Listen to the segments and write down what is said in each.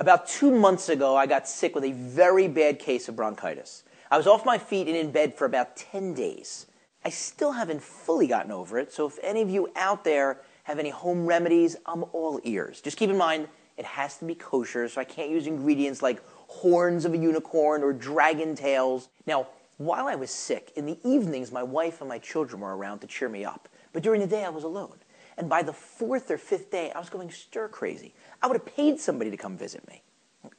About 2 months ago, I got sick with a very bad case of bronchitis. I was off my feet and in bed for about 10 days. I still haven't fully gotten over it, so if any of you out there have any home remedies, I'm all ears. Just keep in mind, it has to be kosher, so I can't use ingredients like horns of a unicorn or dragon tails. Now, while I was sick, in the evenings, my wife and my children were around to cheer me up. But during the day, I was alone. And by the 4th or 5th day, I was going stir crazy. I would have paid somebody to come visit me.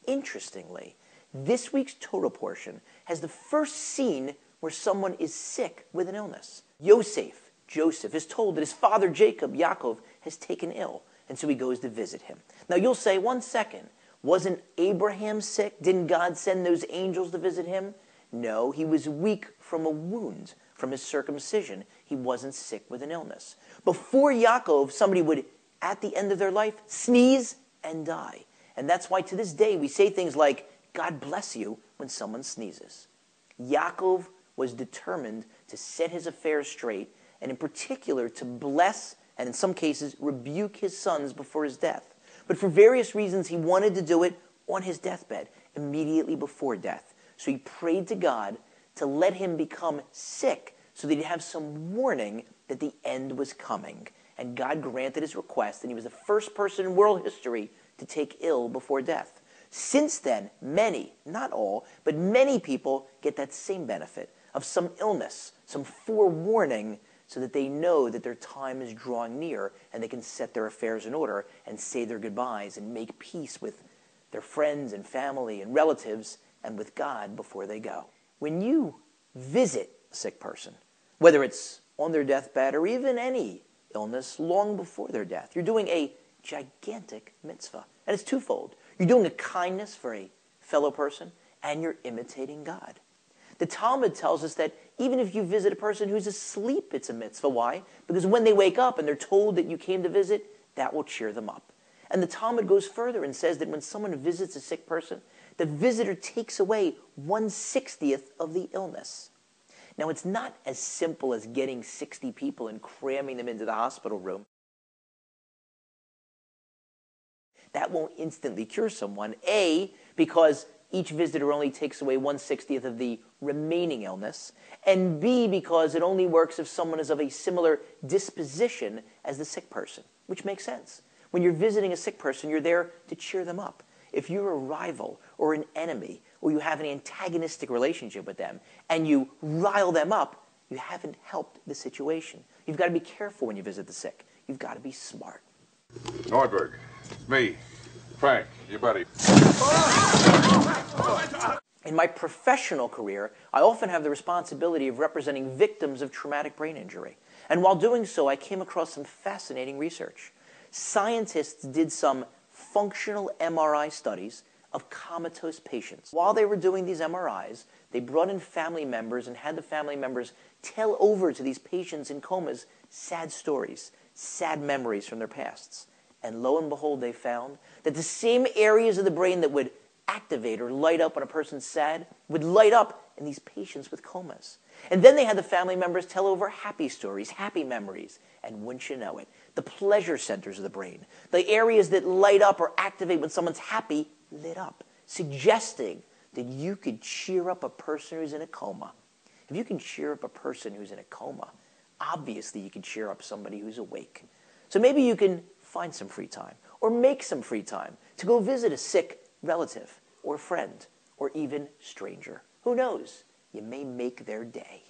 Interestingly, this week's Torah portion has the first scene where someone is sick with an illness. Joseph, is told that his father Jacob, Yaakov, has taken ill, and so he goes to visit him. Now you'll say, 1 second, wasn't Abraham sick? Didn't God send those angels to visit him? No, he was weak from a wound, from his circumcision. He wasn't sick with an illness. Before Yaakov, somebody would, at the end of their life, sneeze and die. And that's why to this day we say things like, God bless you, when someone sneezes. Yaakov was determined to set his affairs straight, and in particular to bless and in some cases rebuke his sons before his death. But for various reasons he wanted to do it on his deathbed, immediately before death. So he prayed to God to let him become sick so that he'd have some warning that the end was coming. And God granted his request, and he was the first person in world history to take ill before death. Since then, many, not all, but many people get that same benefit of some illness, some forewarning, so that they know that their time is drawing near and they can set their affairs in order and say their goodbyes and make peace with their friends and family and relatives and with God before they go. When you visit a sick person, whether it's on their deathbed or even any illness long before their death, you're doing a gigantic mitzvah. And it's twofold. You're doing a kindness for a fellow person, and you're imitating God. The Talmud tells us that even if you visit a person who's asleep, it's a mitzvah. Why? Because when they wake up and they're told that you came to visit, that will cheer them up. And the Talmud goes further and says that when someone visits a sick person, the visitor takes away 1/60th of the illness. Now, it's not as simple as getting 60 people and cramming them into the hospital room. That won't instantly cure someone. A, because each visitor only takes away 1/60th of the remaining illness. And B, because it only works if someone is of a similar disposition as the sick person, which makes sense. When you're visiting a sick person, you're there to cheer them up. If you're a rival or an enemy, or you have an antagonistic relationship with them, and you rile them up, you haven't helped the situation. You've got to be careful when you visit the sick. You've got to be smart. Nordberg, me, Frank, your buddy. In my professional career, I often have the responsibility of representing victims of traumatic brain injury. And while doing so, I came across some fascinating research. Scientists did some functional MRI studies of comatose patients. While they were doing these MRIs, they brought in family members and had the family members tell over to these patients in comas sad stories, sad memories from their pasts. And lo and behold, they found that the same areas of the brain that would activate or light up when a person's sad would light up in these patients with comas. And then they had the family members tell over happy stories, happy memories. And wouldn't you know it, the pleasure centers of the brain, the areas that light up or activate when someone's happy, lit up, suggesting that you could cheer up a person who's in a coma. If you can cheer up a person who's in a coma, obviously you can cheer up somebody who's awake. So maybe you can find some free time or make some free time to go visit a sick relative or friend or even stranger. Who knows? You may make their day.